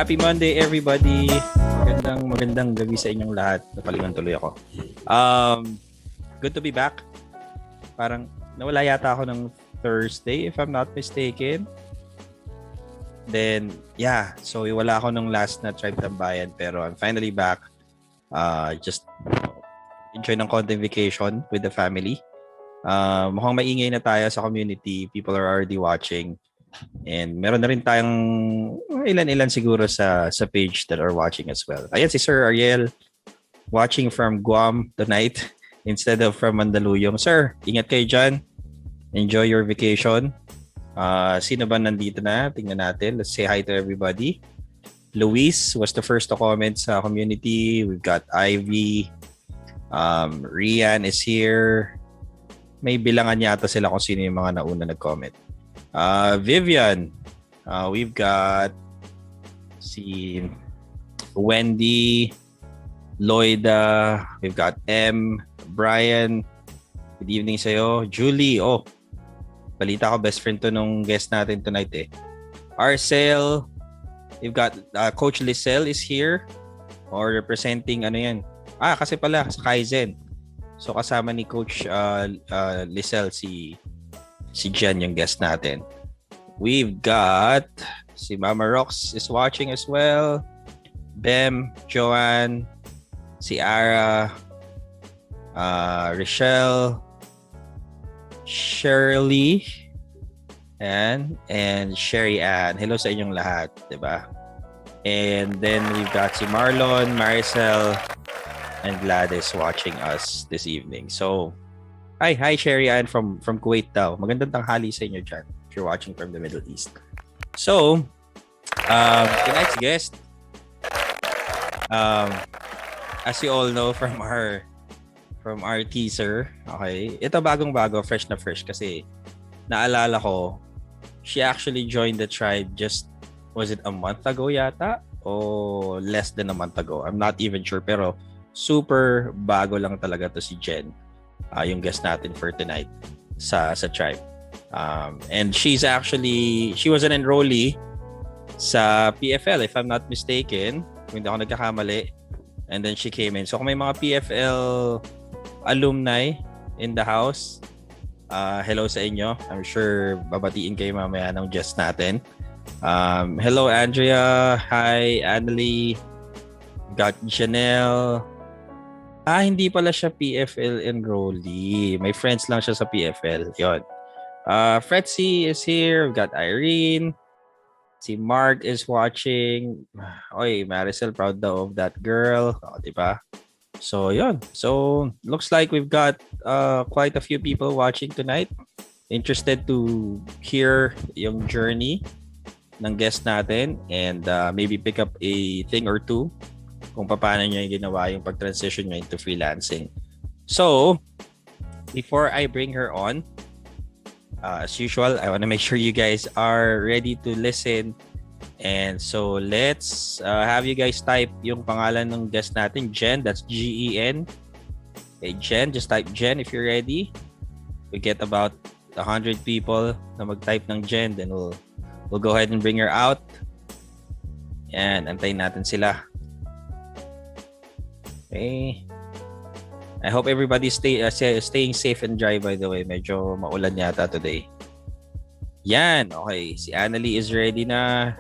Happy Monday, everybody. Magandang gabi sa inyong lahat. Napalingan tuloy ako. Good to be back. Parang nawala yata ako ng Thursday, if I'm not mistaken. Then, yeah. So, wala ako nung last na Tribe Tambayan. Pero I'm finally back. Just enjoy ng konting vacation with the family. Mukhang maingay na tayo sa community. People are already watching. And meron na rin tayong ilan-ilan siguro sa page that are watching as well. Ayan si Sir Ariel watching from Guam tonight instead of from Mandaluyong. Sir, ingat kayo dyan. Enjoy your vacation. Sino ba nandito na? Tingnan natin. Let's say hi to everybody. Luis was the first to comment sa community. We've got Ivy. Rian is here. May bilangan yata sila kung sino yung mga nauna nag-comment. Vivian. We've got si Wendy, Lloyda. We've got M, Brian. Good evening sa'yo. Julie. Oh, balita ko best friend to nung guest natin tonight eh. Arcel. We've got Coach Lisel is here or representing ano yan. Kasi pala sa Kaizen. So kasama ni Coach Lisel si Jen yung guest natin. We've got si Mama Rox is watching as well. Bem, Joanne, si Ara, Rochelle, Shirley, and Sherry Ann. Hello sa inyong lahat, 'di ba? And then we've got si Marlon, Maricel, and Gladys watching us this evening. So, hi Sherry Ann from Kuwait daw. Magandang tanghali sa inyo dyan if you're watching from the Middle East. So, tonight's guest, as you all know from our teaser, okay, ito bagong-bago, fresh na fresh kasi naalala ko, she actually joined the tribe just, was it a month ago yata? O less than a month ago? I'm not even sure, pero super bago lang talaga to si Jen. Yung guest natin for tonight sa tribe. And she was an enrollee sa PFL if I'm not mistaken, kung hindi ako nagkakamali. And then she came in. So kung may mga PFL alumni in the house, hello sa inyo. I'm sure babatiin kayo mamaya ng guest natin. Hello Andrea, hi Annalie, got Janelle. Hindi pala siya PFL enrollee. May friends lang siya sa PFL. Yun. Fretzy is here. We've got Irene. Si Mark is watching. Oy, Maricel, proud daw of that girl. Diba? So, yun. So, looks like we've got quite a few people watching tonight. Interested to hear yung journey ng guest natin and maybe pick up a thing or two kung paano nyo yung ginawa yung pag-transition nyo into freelancing. So, before I bring her on, as usual, I want to make sure you guys are ready to listen. And so, let's have you guys type yung pangalan ng guest natin, Jen. That's G-E-N. Okay, Jen, just type Jen if you're ready. We get about 100 people na mag-type ng Jen. Then we'll go ahead and bring her out. And antayin natin sila. Okay. I hope everybody staying safe and dry, by the way. Medyo maulan yata today. Yan. Okay. Si Annalie is ready na.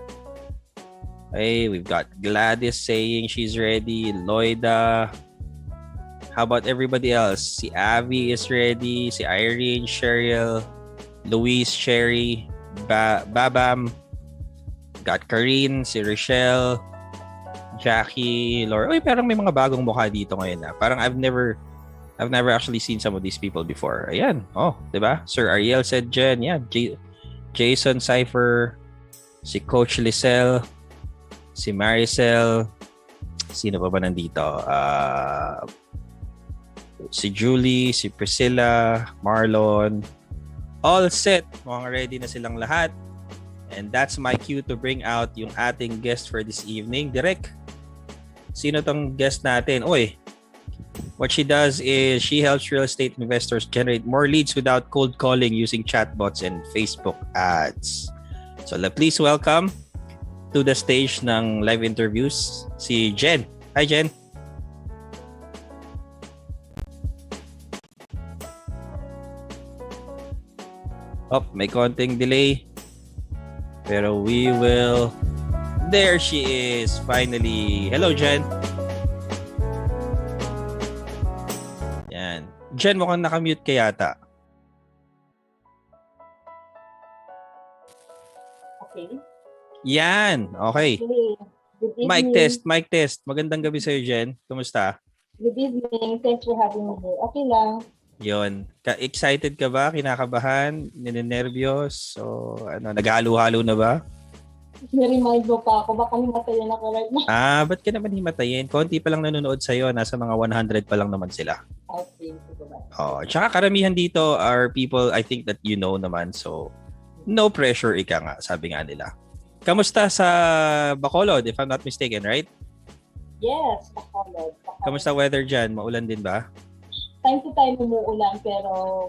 Okay. We've got Gladys saying she's ready. Lloyda. How about everybody else? Si Abby is ready. Si Irene, Cheryl, Louise, Sherry, Babam. Got Karine, si Rochelle, Jackie, Laura. Uy, parang may mga bagong mukha dito ngayon na. Parang I've never actually seen some of these people before. Ayan. Oh, 'di ba? Sir Ariel said Jen. Yeah. Jason Cypher, si Coach Lisel, si Maricel. Sino pa ba nandito? Si Julie, si Priscilla, Marlon. All set. Mukhang ready na silang lahat. And that's my cue to bring out yung ating guest for this evening. Direk, sino tong guest natin? Oy, what she does is she helps real estate investors generate more leads without cold calling using chatbots and Facebook ads. So please welcome to the stage ng live interviews si Jen. Hi, Jen. Oh, may konting delay. Pero we will... There she is, finally. Hello, Jen. Yan. Jen, mukhang nakamute ka yata. Okay. Yan. Okay. Good Mic evening. test. Magandang gabi sa'yo, Jen. Kumusta? Good evening. Thanks for having me here. Okay lang. Yon. Excited ka ba? Kinakabahan? Ninenervyos? O ano, naghalo-halo na ba? Ni-remind mo pa ako. Baka himatayin ako right now. Ba't ka naman himatayin? Konti pa lang nanonood sa'yo. Nasa mga 100 pa lang naman sila. Okay. Tsaka karamihan dito are people I think that you know naman. So, no pressure ika nga, sabi nga nila. Kamusta sa Bacolod, if I'm not mistaken, right? Yes, Bacolod. Kamusta weather dyan? Maulan din ba? Time to time umuulan pero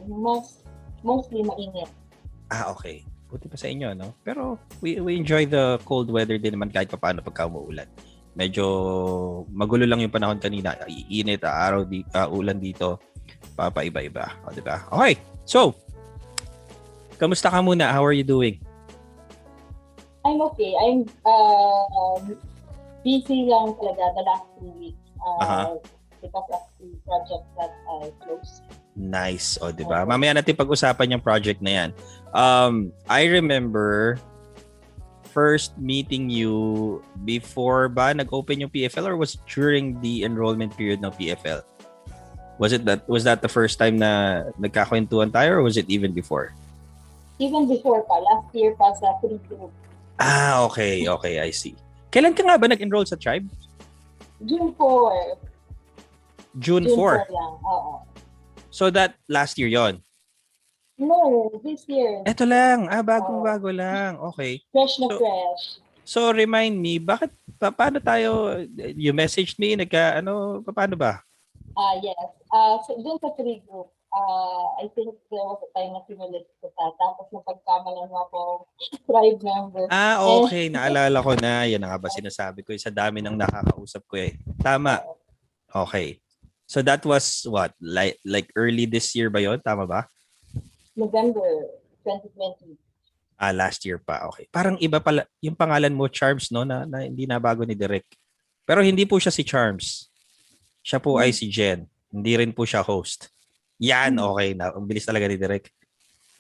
mostly mainit. Okay. Buti pa sa inyo, no? Pero we enjoy the cold weather din naman kahit paano pagka umuulan. Medyo magulo lang yung panahon kanina. Iinit, araw, ulan dito. Papaiba-iba. O, diba? Okay. So, kamusta ka muna? How are you doing? I'm okay. I'm busy lang talaga the last 2 weeks. Because of the project that I closed. Nice. O, diba? Mamaya natin pag-usapan yung project na yan. I remember first meeting you before ba nag-open yung PFL or was during the enrollment period ng PFL? Was that the first time na nagkakwentuhan tayo or was it even before? Even before pa. Last year pa sa free group. Okay. I see. Kailan ka nga ba nag-enroll sa tribe? June 4. June 4? lang, oo. So that last year yon? No, this year. Eto lang. Bagong-bago lang. Okay. Fresh na fresh. So remind me, bakit, paano tayo, you messaged me, paano ba? Yes. So dun sa free group, I think there was a time na sinulit ko ta. Tapos napagkamalan mo ako tribe member. Okay. Naalala ko na. Yan nga ba sinasabi ko. Sa dami ng nakakausap ko eh. Tama. Okay. So that was what? Like early this year ba yon? Tama ba? November 2020. Last year pa. Okay. Parang iba pala. Yung pangalan mo, Charms, no? Na hindi na bago ni Direk. Pero hindi po siya si Charms. Siya po ay si Jen. Hindi rin po siya host. Yan. Okay na. Ang bilis talaga ni Direk.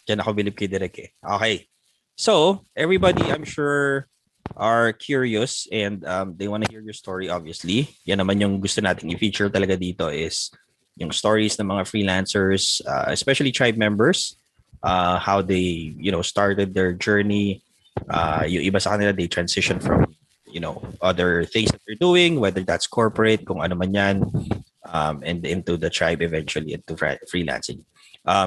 Diyan ako bilib kay Direk eh. Okay. So, everybody, I'm sure, are curious and they want to hear your story, obviously. Yan naman yung gusto nating i-feature talaga dito is yung stories ng mga freelancers, especially tribe members, how they, started their journey. Yung iba sa kanila, they transition from, other things that they're doing, whether that's corporate, kung ano man yan, and into the tribe eventually, into freelancing.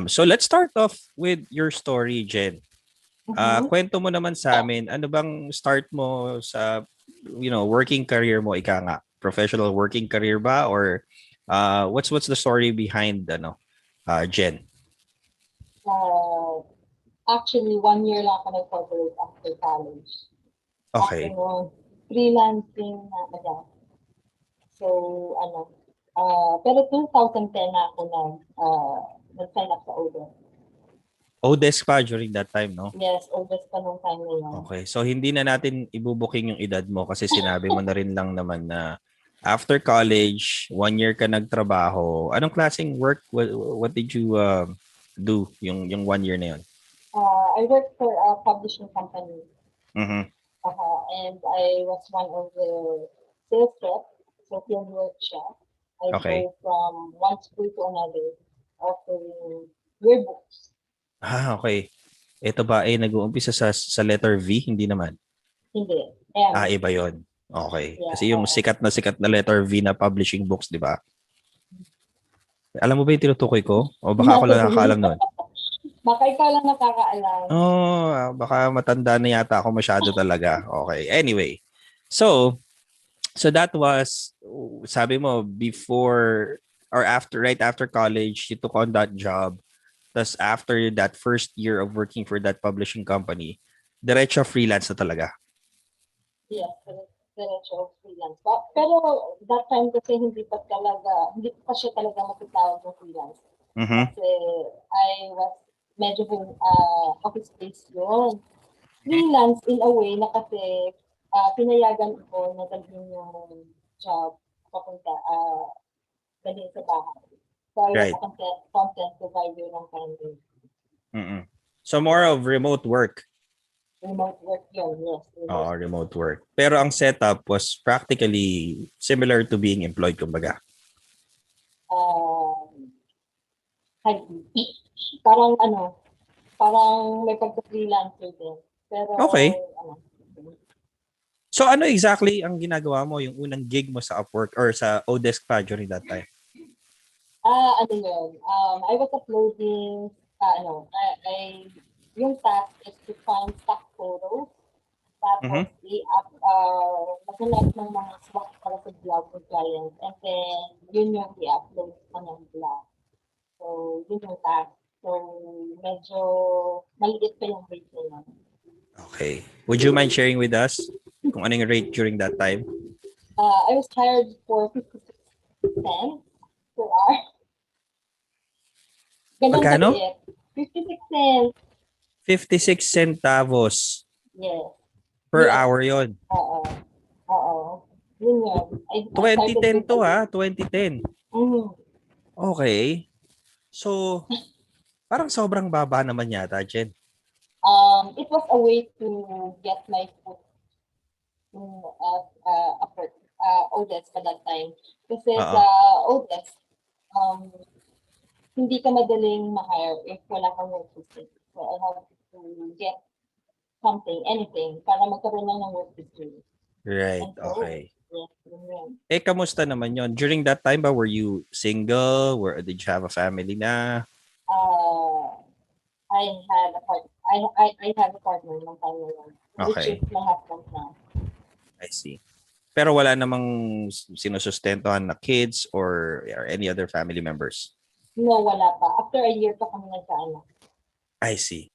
So let's start off with your story, Jen. Kwento mo naman sa amin, ano bang start mo sa, working career mo, ika nga, professional working career ba? Or what's the story behind, Jen? Actually, 1 year lang ako nag-corporate after college. Okay. After freelancing na So, pero 2010 na ako nag-sign up sa Odesk. Odesk pa during that time, no? Yes, Odesk pa nung time na yun. Okay. So, hindi na natin ibubuking yung edad mo kasi sinabi mo na rin lang naman na after college, 1 year ka nagtrabaho. Anong klaseng work? What did you do yung 1 year na yun? I worked for a publishing company. Mm-hmm. And I was one of the sales reps, so field work siya. I go from one school to another offering yearbooks. Okay. Ito ba ay nag-uumpisa sa letter V? Hindi naman. Hindi. M. Iba yon. Okay. Yeah, kasi yung sikat na letter V na publishing books, di ba? Alam mo ba yung tinutukoy ko? O baka ako lang nakakaalam nun? Baka ikaw lang nakakaalam. Baka matanda na yata ako masyado talaga. Okay. Anyway. So that was, sabi mo, before or after, right after college, you took on that job. Tapos after that first year of working for that publishing company, diretso freelance na talaga. Yes, diretso freelance. Pero that time kasi hindi pa siya talaga matutawag ng freelance. Mhm. Kasi I was medyo office-based yun. Freelance in a way na kasi pinayagan ko na dalhin yung job papunta, dalhin sa bahay. So I was Right. a content provider ng time. Mm. So more of remote work. Remote work yun, yes. Oo, remote work. Pero ang setup was practically similar to being employed, kumbaga. Um, hybrid. Parang parang may pagka-freelancer din. Pero, Okay. ano, So ano exactly ang ginagawa mo yung unang gig mo sa Upwork or sa Odesk pa during that time? ano yun, I was uploading, yung task is to find stock photos, Mhm. tapos maghanap ng mga swap para sa blog ng client, and then, yun yung i-upload sa ng blog. So, yun yung task. So, medyo maliit pa yung rate na yun. Okay. Would you mind sharing with us kung ano yung rate during that time? I was hired for 56 cents per hour. Ganun Magkano? kaliit. 56 cents. 56 centavos Yes. per Yes. hour yon. Oo. Oo. Yun yun. I started 2010 with, to ha, 2010. mm, Okay. So, parang sobrang baba naman yata, Jen. it was a way to get my foot in Upwork, Odesk at that time. Kasi Oo. sa Odesk, um, hindi ka madaling ma-hire if wala kang work history. So I have to get something, anything, para magkaroon lang ng work history. Right. And so, Okay. yes, yun yun. Eh, kamusta naman yon? During that time ba, were you single? Did you have a family na? Uh, I had a part, I had a partner ng time na yun, which is Okay. my husband now. I see. Pero wala namang sinusustentuhan na kids or any other family members? No, wala pa. After a year pa kami nagkaanak. I see.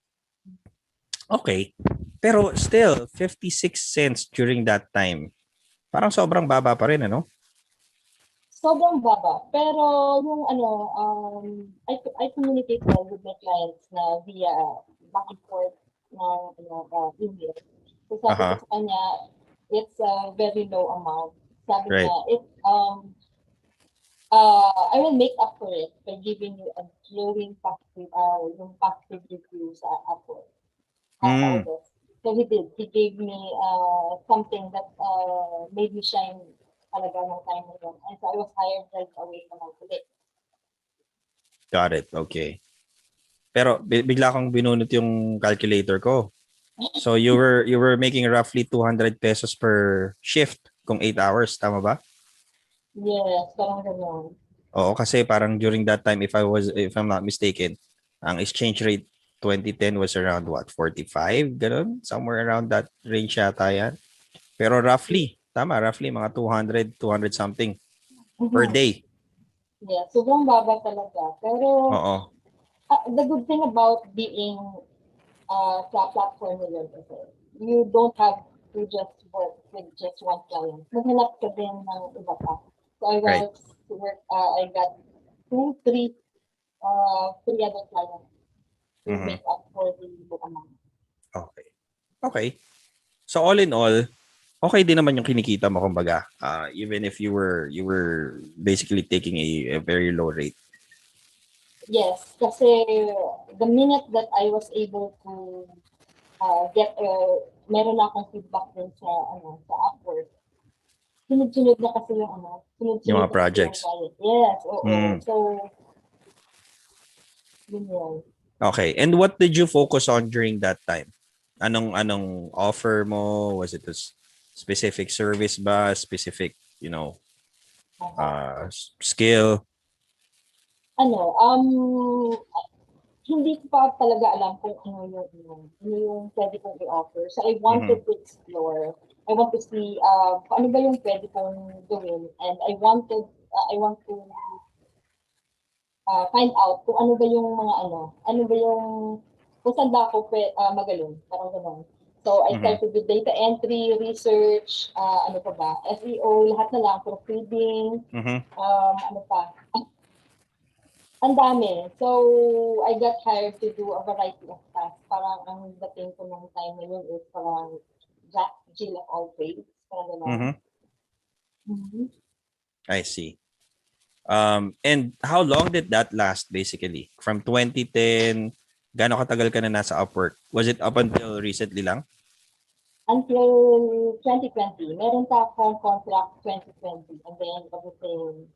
Okay. Pero still, 56 cents during that time. Parang sobrang baba pa rin, ano? Sobrang baba. Pero yung I communicate well with my clients na via back and forth ng email. So sabi ko Aha. sa kanya, it's a very low amount. Sabi niya, Right. I will make up for it by giving you a glowing positive review sa Upwork, sa Mm, Odes. So he did. He gave me something that made me shine talaga ng time na yun. And so I was hired right away naman ulit. got it. Okay. Pero bigla kong binunot yung calculator ko. So you were making roughly 200 pesos per shift kung 8 hours, tama ba? Yes, parang ganyan. Oo, kasi parang during that time if I'm not mistaken, ang exchange rate 2010 was around what, 45, ganun? Somewhere around that range yata yan. Pero roughly mga 200 something per Mhm. day. Yes, sobrang baba talaga. Pero Oo. the good thing about being sa platform na yun kasi you don't have to just work with just one client. Maghanap ka din ng iba pa. So I Right. was to work, I got three other clients to Mhm. make up for the book amount. Okay. Okay. So all in all, okay din naman yung kinikita mo, kumbaga. Even if you were basically taking a very low rate. Yes, kasi the minute that I was able to meron na akong feedback din sa Upwork. Sunod-sunod na kasi Yung sunod-sunod mga na kasi yung projects. client. Yes, oo. Mm. So, yun yun. Okay. And what did you focus on during that time? Anong offer mo? Was it a specific service ba? Specific, Uh, skill? ano, hindi ko pa talaga alam kung ano yung pwede kong i-offer. So I Mhm. wanted to explore. I want to see kung ano ba yung pwede kong gawin, and I want to find out kung ano ba yung mga ano ba yung kung saan ba ako magaling, parang gano'n. So, I started with data entry, research, ano pa ba, SEO, lahat na lang, proofreading, ano pa, ang dami. So, I got hired to do a variety of tasks. Parang ang dating ko nung time na yun is parang Jack Jill of all trades. Parang gano'n. I see. And how long did that last basically? From 2010, gaano katagal ka na nasa Upwork? Was it up until recently lang? Until 2020. Meron pa akong contract 2020. And then, everything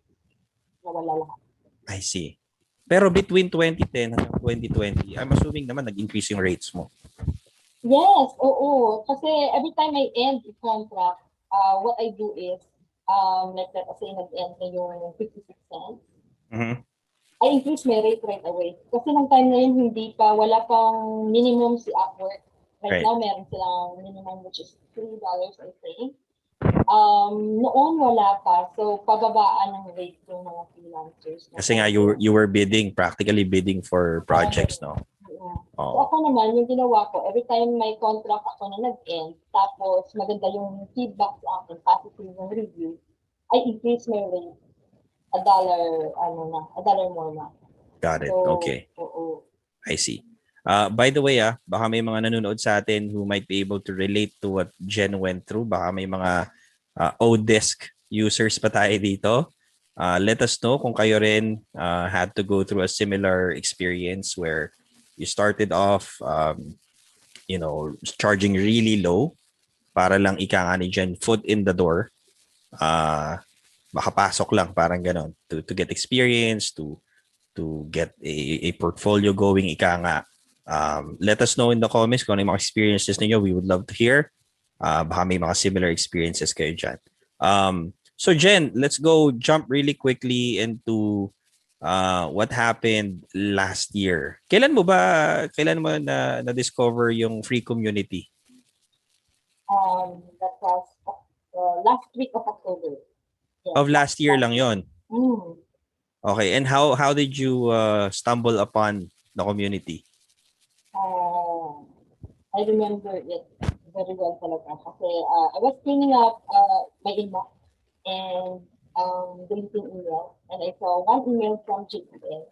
nawala lahat. I see. Pero between 2010 hanggang 2020, I'm assuming naman nag-increase yung rates mo. Yes, oo. Kasi every time I end a contract, what I do is, like that, kasi nag-end na yung 56 cents. I increase my rate right away. Kasi nung time na yun, wala pang minimum si Upwork. Right now, meron silang minimum which is $3, I think. Noon wala pa. So, pababaan ng rate ng mga freelancers. Kasi nga, you were practically bidding for projects, no? Yeah. So, ako naman, yung ginawa ko, every time may contract ako na nag-end, tapos maganda yung feedback sa akin, positive yung review, I increase my rate $1 more na. Got it. So, okay. Oo. I see. By the way, baka may mga nanonood sa atin who might be able to relate to what Jen went through. Baka may mga Odesk users pa tayo dito. Let us know kung kayo rin had to go through a similar experience where you started off, charging really low para lang ika nga ni Jen, foot in the door. Makapasok lang, parang ganon. To get experience, to get a portfolio going, ika nga. Let us know in the comments kung ano yung mga experiences ninyo. We would love to hear. Baka may mga similar experiences kayo dyan. So Jen, let's go jump really quickly into what happened last year. Kailan mo na-discover yung free community? That was last week of October. Yeah, of last year lang yon. Okay, and how did you stumble upon the community? I remember it very well talaga kasi I was cleaning up my inbox and deleting email, and I saw one email from GPN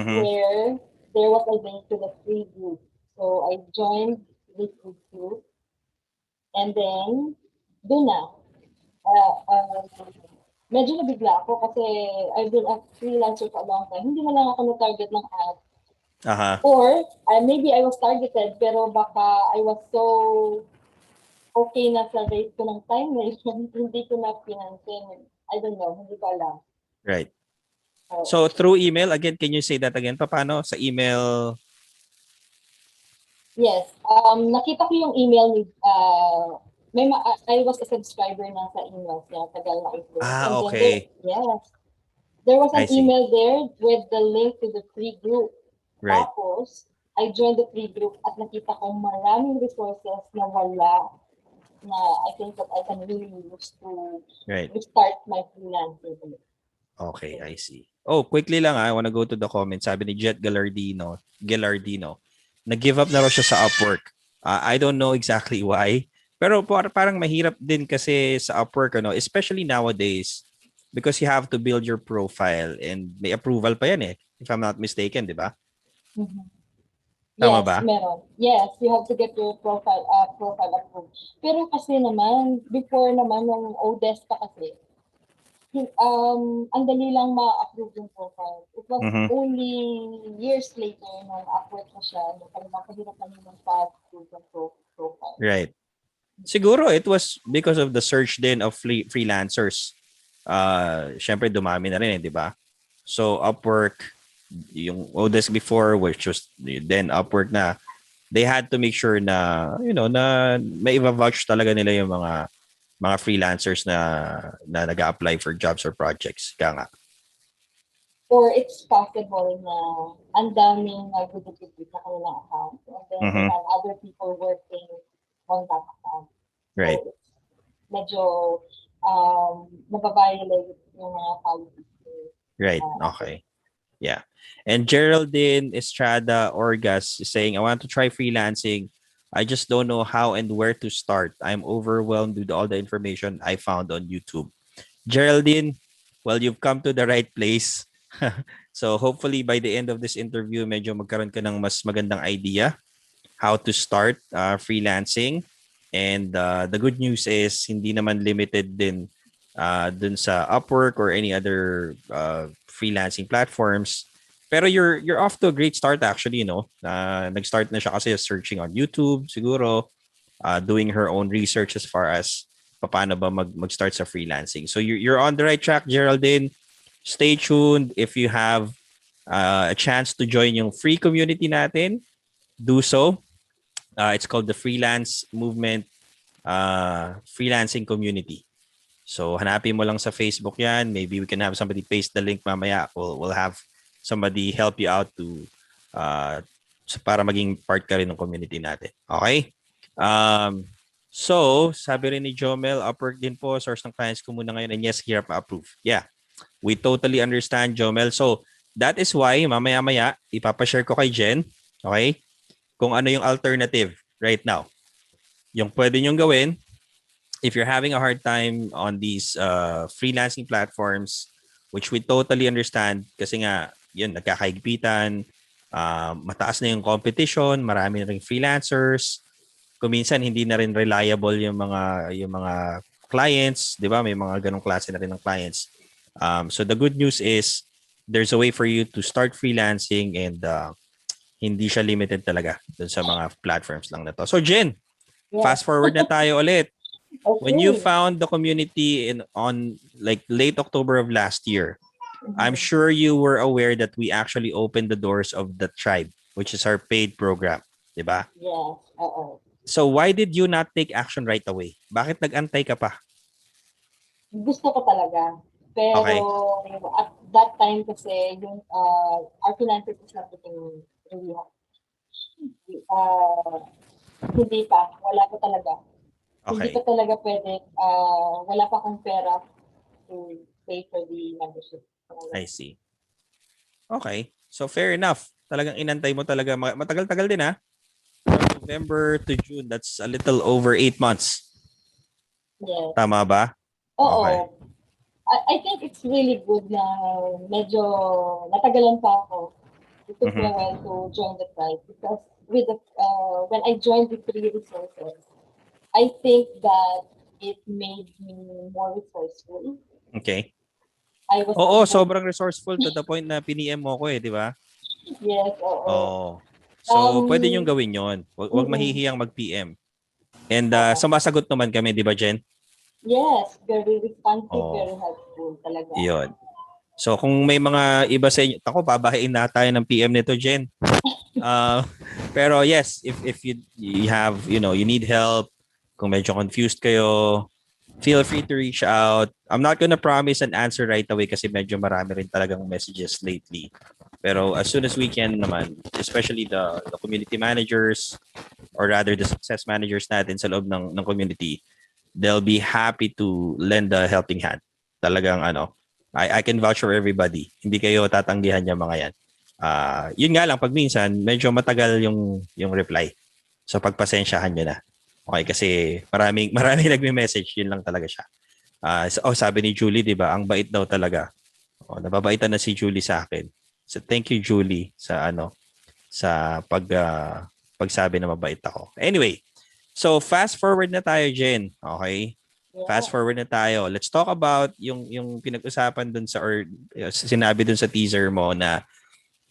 where there was a link to the free group. So I joined this group, and then doon na. Medyo nabigla ako kasi I've been a freelancer for a long time. Hindi na lang ako na-target ng ads. Or maybe I was targeted pero baka I was so okay na sa rate ko ng time na yun, hindi ko na pinansin. I don't know, hindi ko alam. Right. So through email, again, can you say that again? Paano? Sa email? Yes. Nakita ko yung email ni I was a subscriber na sa emails niya, tagal na ito. Okay. There was an email there with the link to the free group. Right. Tapos, I joined the free group at nakita ko maraming resources na wala na I think that I can really use to start my freelancing. Okay, I see. Oh, quickly lang, I wanna go to the comments. Sabi ni Jet Gallardino, nag-give up na raw siya sa Upwork. I don't know exactly why. Pero parang mahirap din kasi sa Upwork, especially nowadays, because you have to build your profile and may approval pa yan if I'm not mistaken, di ba? Tama ba? Meron. Yes, you have to get your profile approved. Pero kasi naman, before naman ng Odesk pa kasi, ang dali lang ma-approve yung profile. It was only years later nung Upwork na siya, nung talagang kahirap na yung pa-approve yung profile. Right. Siguro it was because of the surge din of freelancers. Syempre dumami na rin, di ba? So Upwork, yung Odesk before, which was then Upwork na, they had to make sure na, na may i-vouch talaga nila yung mga freelancers na nag-apply for jobs or projects. Kaya nga. Or it's possible na ang daming nag-duplicate na kanilang account. And then they have other people working on that account. Right. So it's medyo nababiolate yung mga policies. Right. Okay. Yeah. And Geraldine Estrada Orgas is saying, I want to try freelancing. I just don't know how and where to start. I'm overwhelmed with all the information I found on YouTube. Geraldine, well, you've come to the right place. So hopefully by the end of this interview, medyo magkaroon ka ng mas magandang idea how to start freelancing. And the good news is hindi naman limited din dun sa Upwork or any other freelancing platforms. Pero you're off to a great start actually, you know. Nag-start na siya kasi searching on YouTube siguro, doing her own research as far as paano ba mag-start sa freelancing. So you're on the right track, Geraldine. Stay tuned. If you have a chance to join yung free community natin, do so. It's called the Freelance Movement Freelancing Community. So hanapin mo lang sa Facebook yan. Maybe we can have somebody paste the link mamaya. We'll have somebody help you out to para maging part ka rin ng community natin. Okay? So, sabi rin ni Jomel, Upwork din po, source ng clients ko muna ngayon. And yes, here pa-approve. Yeah, we totally understand, Jomel. So, that is why, mamaya-maya, ipapashare ko kay Jen, okay, kung ano yung alternative right now. Yung pwede nyong gawin, if you're having a hard time on these freelancing platforms, which we totally understand, kasi nga, yun, nagkakaigpitan, mataas na yung competition, marami na ring freelancers, kuminsan hindi na rin reliable yung mga clients, 'di ba? May mga ganong klase na rin ng clients. So the good news is there's a way for you to start freelancing and hindi siya limited talaga dun sa mga platforms lang na to. So Jen, fast forward na tayo ulit. Okay. When you found the community on like late October of last year, I'm sure you were aware that we actually opened the doors of the tribe, which is our paid program, 'di ba? Yes, oo. So why did you not take action right away? Bakit nag-antay ka pa? Gusto ko talaga. Pero Okay. at that time kasi yung our finances is not looking really hindi pa. Wala pa talaga. Hindi Okay. pa talaga pwede. Wala pa akong pera to pay for the membership. I see. Okay. So fair enough. Talagang inantay mo talaga. Matagal-tagal din ha. From November to June, that's a little over 8 months. Yes. Tama ba? Oo. Okay. I think it's really good na medyo natagalan pa ako. It took me a while to join the tribe because with the when I joined the free resources, I think that it made me more resourceful. Okay. I was Oo, able, sobrang resourceful to the point na piniem mo ko di ba? yes, oo. Oo. So, pwede niyong gawin yon. Huwag Mm-mm. mahihiyang mag-PM. And Oo. sumasagot naman kami, di ba, Jen? Yes, very responsive, Oo. very helpful talaga. Yun. So kung may mga iba sa inyo, ako babahain na tayo ng PM nito, Jen. Pero yes, if you have, you know, you need help, kung medyo confused kayo, feel free to reach out. I'm not gonna promise an answer right away kasi medyo marami rin talagang messages lately. Pero as soon as we can naman, especially the community managers or rather the success managers natin sa loob ng community, they'll be happy to lend a helping hand. Talagang I can vouch for everybody. Hindi kayo tatanggihan yung mga yan. Yun nga lang, pag minsan, medyo matagal yung reply. So pagpasensyahan nyo na. Okay, kasi maraming nagme-message, yun lang talaga siya. Sabi ni Julie, di ba, ang bait daw talaga. Nababaitan na si Julie sa akin. So thank you, Julie, sa sa pagsabi na mabait ako. Anyway, so fast forward na tayo, Jen. Okay? Yeah. Fast forward na tayo. Let's talk about yung pinag-usapan dun sa or sinabi dun sa teaser mo na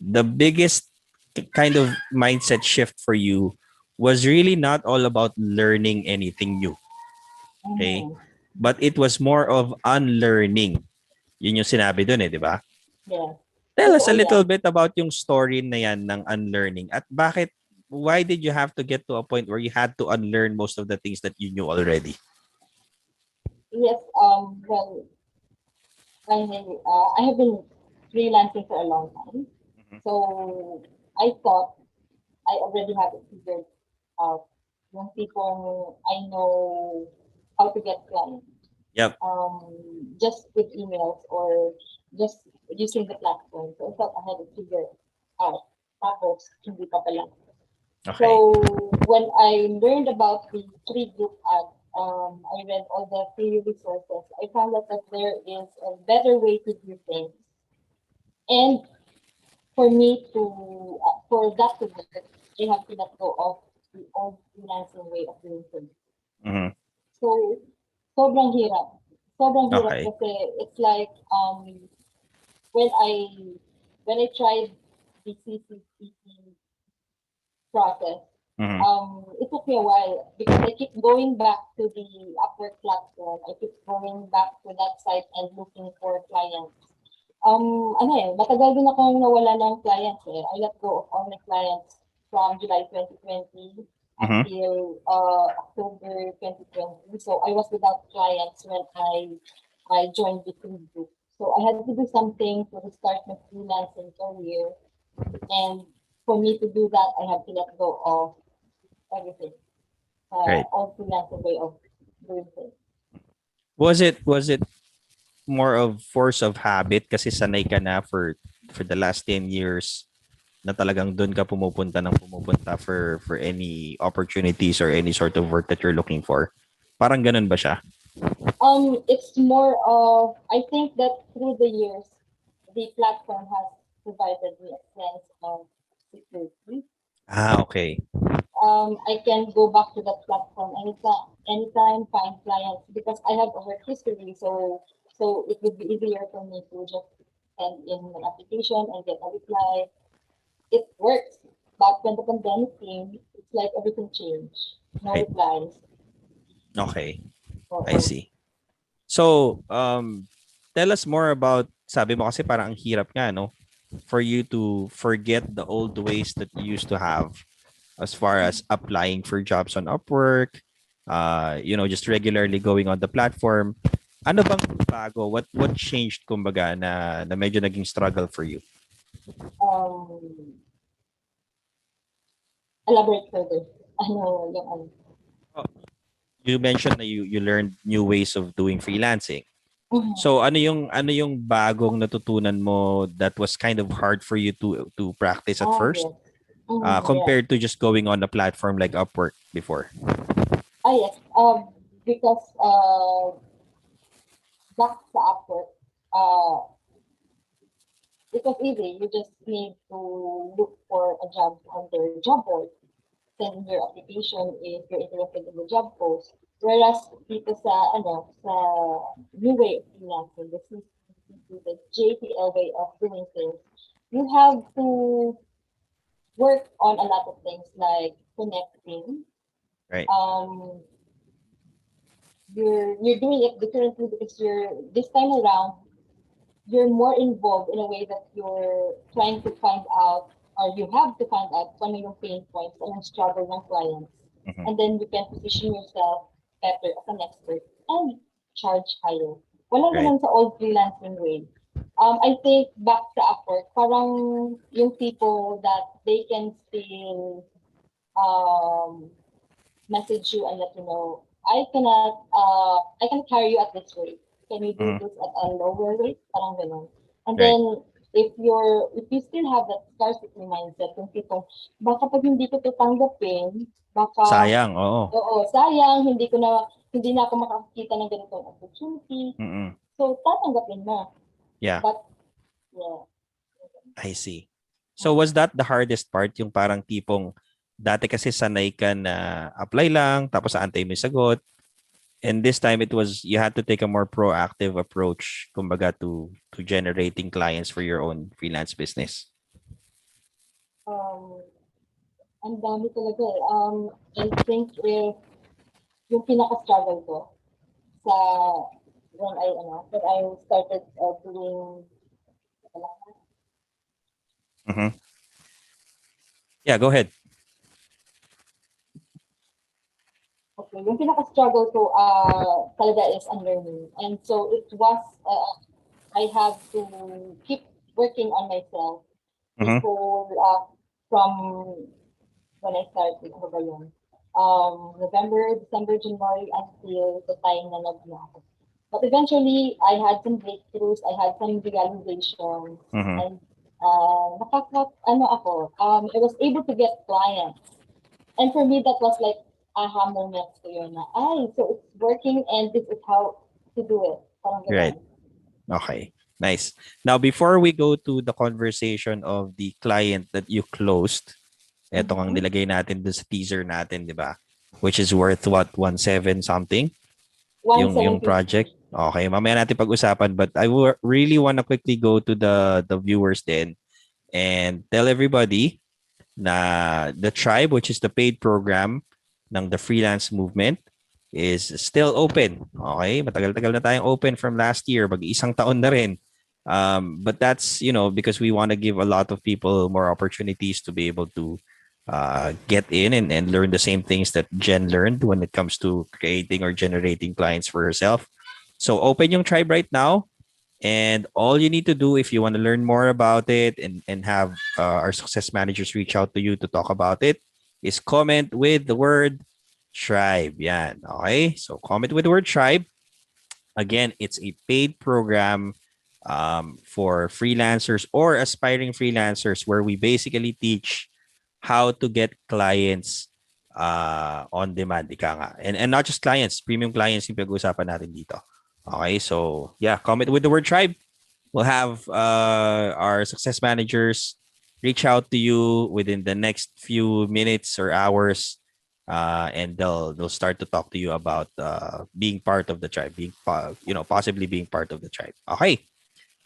the biggest kind of mindset shift for you was really not all about learning anything new. Okay? But it was more of unlearning. Yun yung sinabi dun di ba? Yeah. Tell us a little bit about yung story na yan ng unlearning at why did you have to get to a point where you had to unlearn most of the things that you knew already? Yes, well, I have been freelancing for a long time. So I thought I already have it figured out. Yung tipong I know how to get clients. Yep. Just with emails or just using the platform. So I thought I had it figured out. Tapos, hindi pa pala. Okay. So when I learned about the free group ad, I read all the free resources. I found out that there is a better way to do things. And for me to, for that to work, I have to let go of the old freelancing way of doing things. Mhm. So, sobrang hirap. Sobrang hirap Okay. kasi it's like, when I, when I tried the CCTV process, Mhm. it took me a while because I keep going back to the Upwork platform. I keep going back to that site and looking for clients. Matagal din akong nawala ng clients eh. I let go of all my clients from July 2020 Mhm. until October 2020. So I was without clients when I joined the free group. So I had to do something to restart my freelancing career. And for me to do that, I have to let go of everything. Right. All freelancing way of doing things. Was it more of force of habit kasi sanay ka na for the last 10 years na talagang doon ka pumupunta ng pumupunta for any opportunities or any sort of work that you're looking for? Parang ganun ba siya? It's more of, I think that through the years, the platform has provided me a sense of security. Ah, okay. I can go back to that platform anytime, find clients because I have a work history. So it would be easier for me to just send in an application and get a reply. It works. But when the pandemic came, it's like everything changed. No Right. replies. Okay. I Oo. see. So, tell us more about, sabi mo kasi parang ang hirap nga, no? For you to forget the old ways that you used to have as far as applying for jobs on Upwork, just regularly going on the platform. Ano bang bago? What changed kumbaga na medyo naging struggle for you? Um, Elaborate further. Ano yung ano? Oh, you mentioned na you learned new ways of doing freelancing. Mhm. So ano yung bagong natutunan mo that was kind of hard for you to practice at first Yes. Yes. compared to just going on a platform like Upwork before? Yes. Because back sa Upwork, it was easy. You just need to look for a job on their job board, send in your application if you're interested in the job post. Whereas dito sa sa new way of freelancing, the JTL way of doing things, you have to work on a lot of things like connecting. Right. Um, you're doing it differently because you're this time around you're more involved in a way that you're trying to find out or you have to find out kung ano yung pain points o yung struggle ng clients. Mhm. And then you can position yourself better as an expert and charge higher. Walang Right. ganun sa old freelancing way. I think back sa Upwork, parang yung people that they can still message you and let you know, I can carry you at this rate. Can you do Mhm. this at a lower rate? Parang ganun. And Right. then, if you still have that scarcity mindset, yung tipong, baka pag hindi ko to tanggapin, baka, Sayang, oo. oo, sayang, hindi na ako makakita ng ganitong opportunity. Mm-mm. So, tatanggapin mo. Yeah, But, yeah. I see. So was that the hardest part, yung parang tipong dati kasi sanay ka na apply lang tapos aantay mo yung sagot, and this time it was you had to take a more proactive approach kumbaga to generating clients for your own freelance business. Um, ang dami talaga eh. I think yung pinaka-struggle ko, sa when I started doing Mm-hmm. Yeah, go ahead. okay, yung pinaka-struggle ko talaga is unlearning. And so it was I have to keep working on myself Mm-hmm. before from when I started ano ba yun? November, December, January until the time na nag ako. But eventually, I had some breakthroughs, I had some realizations, Mm-hmm. and I was able to get clients. And for me, that was like aha moment ko yun na, ay, so it's working and this is how to do it. Parang Right. ganun. Okay. Nice. Now, before we go to the conversation of the client that you closed, eto ang nilagay natin dun sa teaser natin, di ba? Which is worth what? 1.7 something? Yung 1,750. project. Okay, mamaya natin pag-usapan, but I really want to quickly go to the viewers then and tell everybody na the tribe, which is the paid program ng the freelance movement, is still open. Okay? Matagal-tagal na tayong open from last year. Mag-isang taon na rin. But that's, because we want to give a lot of people more opportunities to be able to get in and learn the same things that Jen learned when it comes to creating or generating clients for herself. So open yung tribe right now. And all you need to do if you want to learn more about it and have our success managers reach out to you to talk about it is comment with the word tribe. Yan. Okay? So comment with the word tribe. Again, it's a paid program for freelancers or aspiring freelancers where we basically teach how to get clients on demand. Ika nga. And not just clients, premium clients yung pag-uusapan natin dito. Okay, so yeah, comment with the word tribe. We'll have our success managers reach out to you within the next few minutes or hours, and they'll start to talk to you about being part of the tribe, being possibly being part of the tribe. Okay,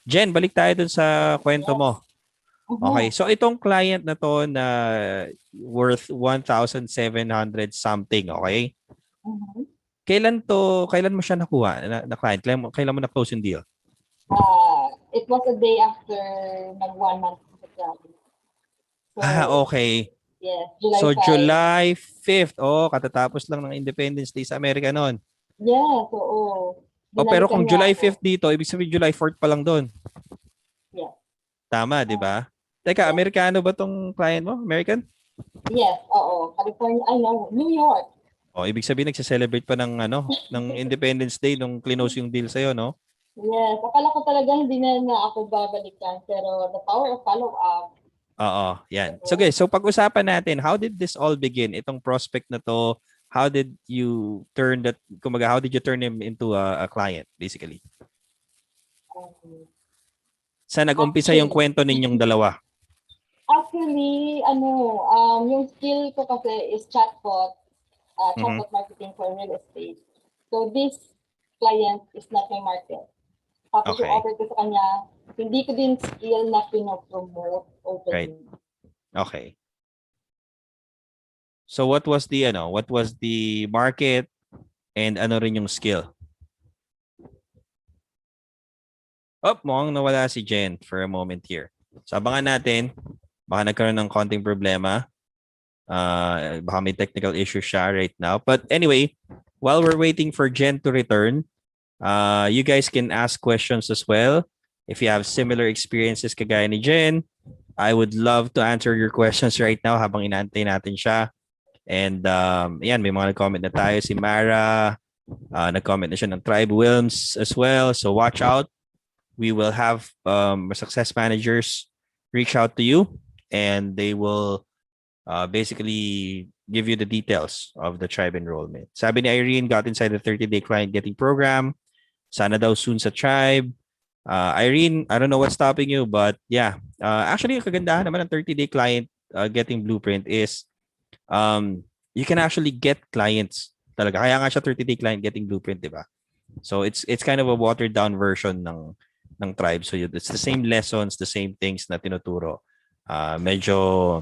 Jen, balik tayo dun sa kwento Yes. mo. Okay, so itong client na to na worth 1,700 something, okay? Mhm. Kailan mo siya nakuha na client? Kailan mo na-close yung deal? It was a day after nag 1 month sa travel. So, Okay. yes, July So 5. July 5th. Oh, katatapos lang ng Independence Day sa Amerika noon. Yes, oo. Oh, pero Binalikan kung niya July ako. 5th dito, ibig sabihin July 4th pa lang doon. Yes. Tama, di ba? Teka, Yes. Amerikano ba tong client mo? American? Yes, oo. California, no, New York. Oh, ibig sabihin nagse-celebrate pa ng Independence Day nung close yung deal sa'yo, no? Yes, akala ko talaga hindi na ako babalikan. Pero the power of follow-up. Oo, yan. So guys, so pag-usapan natin, how did this all begin? Itong prospect na to, how did you turn that, kumaga, how did you turn him into a client, basically? Saan nag-umpisa yung kwento ninyong dalawa? Actually, yung skill ko kasi is chatbot marketing for real estate. So this client is not my market. Tapos yung Okay. offer ko sa kanya, hindi ko din skill na pino-promote Right. openly. Okay. So what was the market and ano rin yung skill? Oh, mukhang nawala si Jen for a moment here. So abangan natin. Baka nagkaroon ng konting problema. Baka may technical issue siya right now. But anyway, while we're waiting for Jen to return, you guys can ask questions as well. If you have similar experiences kagaya ni Jen, I would love to answer your questions right now habang inaantay natin siya. And yan, may mga nag-comment na tayo. Si Mara, nag-comment na siya ng Tribe Wilms as well. So watch out. We will have success managers reach out to you and they will basically give you the details of the tribe enrollment. Sabi ni Irene, got inside the 30-day client getting program. Sana daw soon sa tribe. Irene, I don't know what's stopping you, but yeah. Actually, yung kagandahan naman ng 30-day client getting blueprint is you can actually get clients talaga. Kaya nga siya 30-day client getting blueprint, di ba? So it's kind of a watered down version ng tribe. So it's the same lessons, the same things na tinuturo. Medyo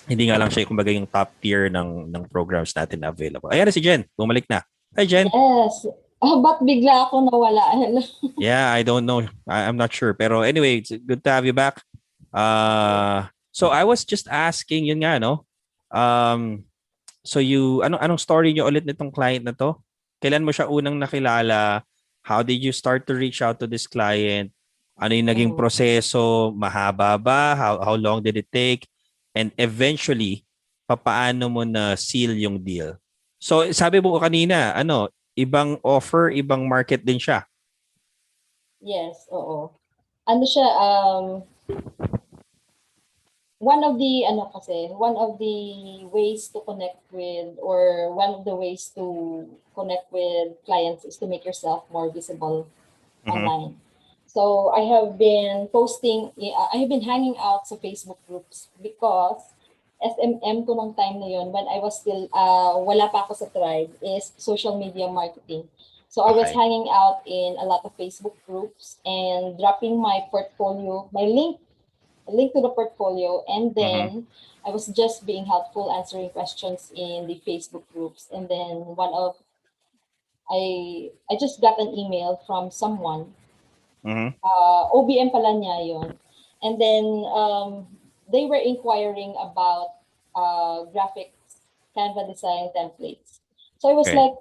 hindi nga lang siya kumbaga yung top tier ng programs natin na available. Ayan na si Jen, bumalik na. Hi Jen. Yes. Ba't bigla ako nawala? Yeah, I don't know. I'm not sure. Pero anyway, it's good to have you back. So I was just asking, yun nga, no? So anong story niyo ulit nitong client na to? Kailan mo siya unang nakilala? How did you start to reach out to this client? Ano yung naging proseso? Mahaba ba? How long did it take? And eventually, papaano mo na seal yung deal? So sabi mo kanina, ibang offer, ibang market din siya. Yes, oo. Ano siya, one of the ways to connect with, or one of the ways to connect with clients is to make yourself more visible online. So I have been hanging out sa Facebook groups because SMM ko nung time na yun, when I was still, wala pa ako sa tribe, is social media marketing. So I was Okay. hanging out in a lot of Facebook groups and dropping my portfolio, my link to the portfolio, and then I was just being helpful, answering questions in the Facebook groups. And then I just got an email from someone. OBM pala niya yun. And then they were inquiring about graphics, Canva design templates. So I was Okay. like,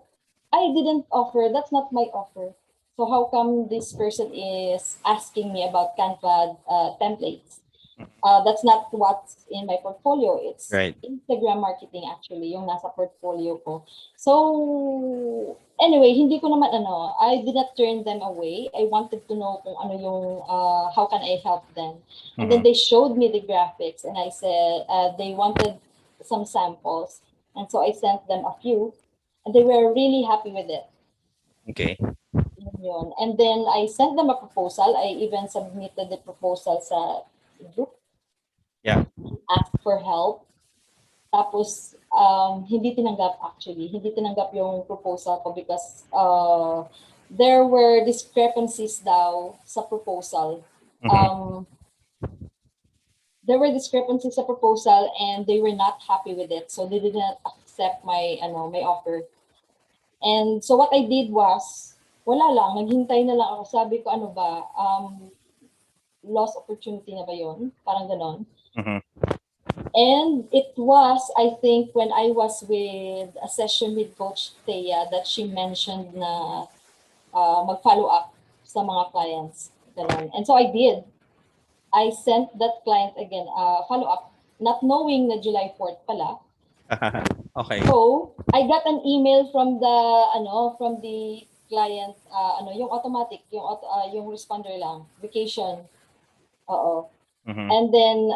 I didn't offer, that's not my offer. So how come this person is asking me about Canva templates? That's not what's in my portfolio. It's Right. Instagram marketing actually, yung nasa portfolio ko. So, anyway, hindi ko naman I did not turn them away. I wanted to know kung ano yung, how can I help them. And then they showed me the graphics and I said, they wanted some samples. And so I sent them a few and they were really happy with it. Okay. Yun. And then I sent them a proposal. I even submitted the proposal sa group. Yeah. Asked for help. Tapos, hindi tinanggap actually. Hindi tinanggap yung proposal ko because there were discrepancies daw sa proposal. There were discrepancies sa proposal and they were not happy with it. So they did not accept my offer. And so what I did was, wala lang, naghintay na lang ako. Sabi ko, ano ba, lost opportunity na ba yun? Parang ganon. And it was, I think, when I was with a session with Coach Thea that she mentioned na mag-follow up sa mga clients. Ganon. And so I did. I sent that client again, follow up, not knowing na July 4th pala. Okay. So I got an email from the client, yung automatic, yung responder lang, vacation. Oo. And then,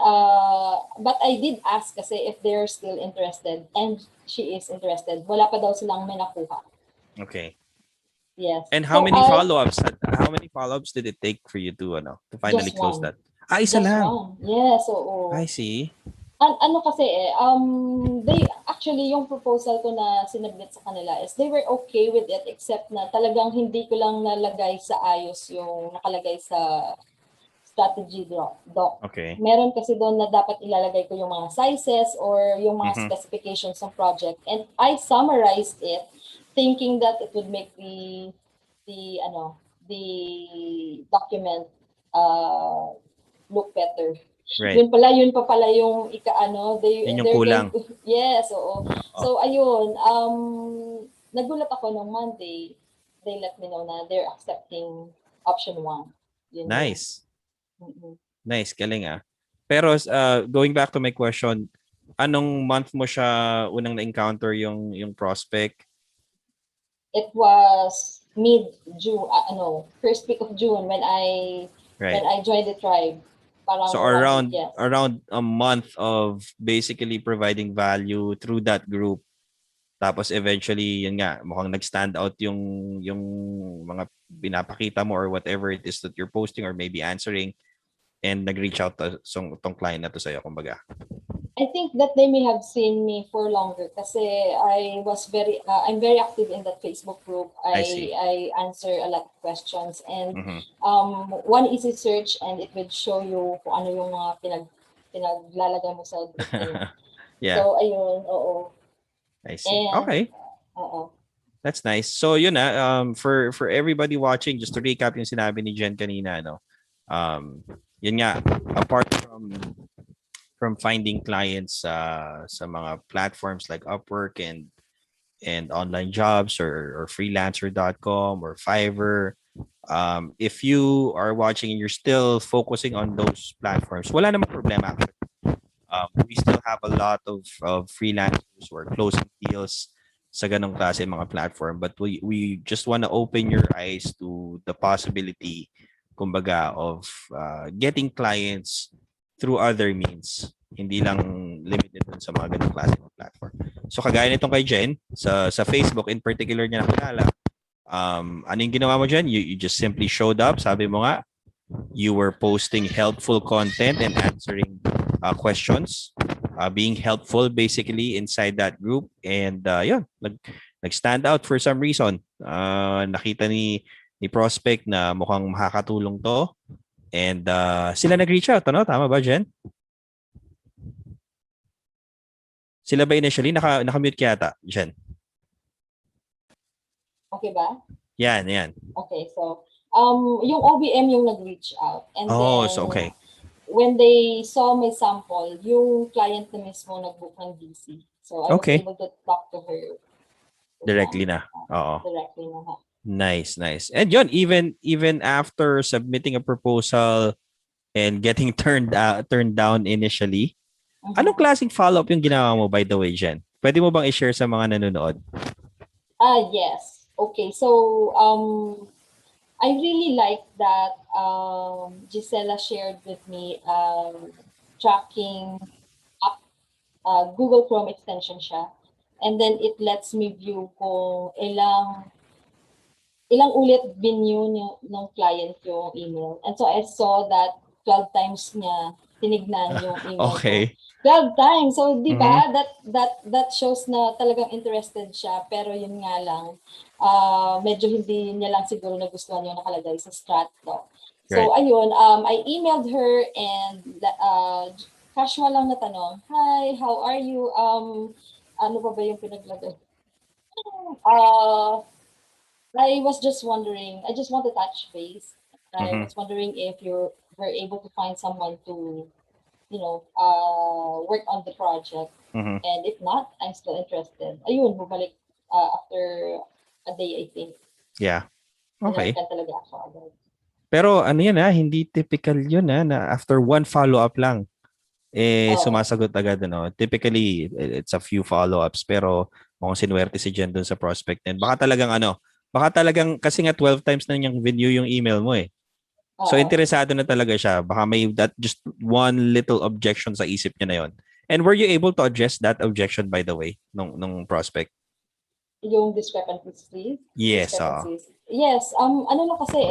but I did ask kasi if they're still interested, and she is interested. Wala pa daw silang may nakuha. Okay. Yes. And how many follow-ups? How many follow-ups did it take for you to finally close that? Isa Just lang. one. Yes, oo. I see. Ano kasi they actually, yung proposal ko na sinabit sa kanila is they were okay with it, except na talagang hindi ko lang nalagay sa ayos yung nakalagay sa strategy doc. Okay. Meron kasi doon na dapat ilalagay ko yung mga sizes or yung mga specifications ng project, and I summarized it thinking that it would make the document look better. Right. Yun pa pala yung Yun yung kulang. Yes, oo. So ayun, nagulat ako nung Monday, they let me know na they're accepting option 1. Nice. Nice, galing ah. Pero going back to my question, anong month mo siya unang na-encounter yung prospect? It was mid-June, first week of June when I joined the tribe. Parang so around a month of basically providing value through that group. Tapos eventually, yun nga, mukhang nag-stand out yung mga pinapakita mo or whatever it is that you're posting or maybe answering, and nag-reach out tong client na to sa'yo, kumbaga. I think that they may have seen me for longer kasi I'm very active in that Facebook group. I answer a lot of questions, and one easy search and it would show you kung ano yung mga pinaglalagay mo sa group na yun. Yeah. So ayun, oo. I see. And, okay. That's nice. So yun for everybody watching, just to recap yung sinabi ni Jen kanina, yun nga, apart from finding clients sa mga platforms like Upwork and online jobs or freelancer.com or Fiverr, if you are watching and you're still focusing on those platforms, wala namang problema. We still have a lot of freelancers who are closing deals sa ganong klase mga platform, but we just want to open your eyes to the possibility, kumbaga, of getting clients through other means. Hindi lang limited dun sa mga ganung klase ng platform. So kagaya nitong kay Jen, sa Facebook in particular niya nakilala, ano yung ginawa mo dyan? You just simply showed up, sabi mo nga, you were posting helpful content and answering questions, being helpful basically inside that group, and yun, nag-stand out for some reason. Nakita ni prospect na mukhang makakatulong to, and sila nag-reach out, ano? Tama ba, Jen? Sila ba initially? Naka-mute ka yata, Jen. Okay ba? Yan, yan. Okay, so yung OBM yung nag-reach out. And Oh, then, so okay. when they saw my sample, yung client na mismo nag-book ng DC. So I was Okay. able to talk to her Directly na. Oo. directly na ha. Nice, nice. And yun, even after submitting a proposal and getting turned down initially, anong klaseng follow-up yung ginawa mo, by the way, Jen? Pwede mo bang i-share sa mga nanonood? Yes. Okay, so I really like that Gisela shared with me tracking app, Google Chrome extension siya. And then it lets me view kung ilang ulit binview ng client yung email. And so I saw that 12 times niya tinignan yung email Okay. ko. 12 times. So, di ba, that shows na talagang interested siya. Pero yun nga lang, medyo hindi niya lang siguro nagustuhan yung nakalagay sa strat ko. So, Right. ayun, I emailed her and casual lang na tanong, "Hi, how are you? Ano ba yung pinaglagay? I was just wondering, I just want to touch base. I was wondering if you were able to find someone to, work on the project. And if not, I'm still interested." Ayun, bumalik after a day, I think. Yeah. Okay. Binalikan talaga ako agad. Pero ano yan hindi typical yun na after one follow-up lang, sumasagot agad, ano. Typically, it's a few follow-ups, pero mukhang sinuwerte si Jen dun sa prospect. And baka talagang, kasi nga 12 times na niyang view yung email mo eh. So, interesado na talaga siya. Baka may that just one little objection sa isip niya na yon. And were you able to address that objection, by the way, nung prospect? Yung discrepancies? Yes. Yes, ano lang kasi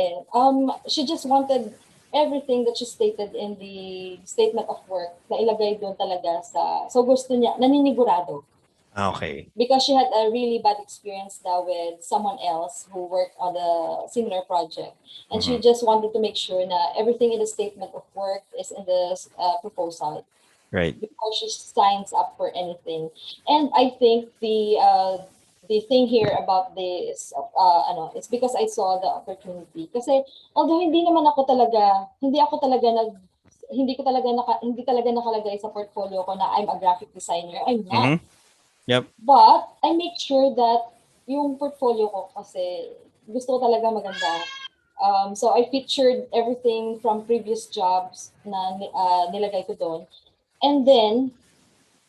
she just wanted everything that she stated in the statement of work na ilagay doon talaga so gusto niya, naninigurado. Okay. Because she had a really bad experience with someone else who worked on a similar project. And she just wanted to make sure na everything in the statement of work is in the proposal. Right. Before she signs up for anything. And I think the thing here about this, it's because I saw the opportunity. Kasi although hindi ko talaga nakalagay sa portfolio ko na I'm a graphic designer. I'm not. Yep. But I make sure that yung portfolio ko kasi gusto ko talaga maganda. So I featured everything from previous jobs na nilagay ko doon. And then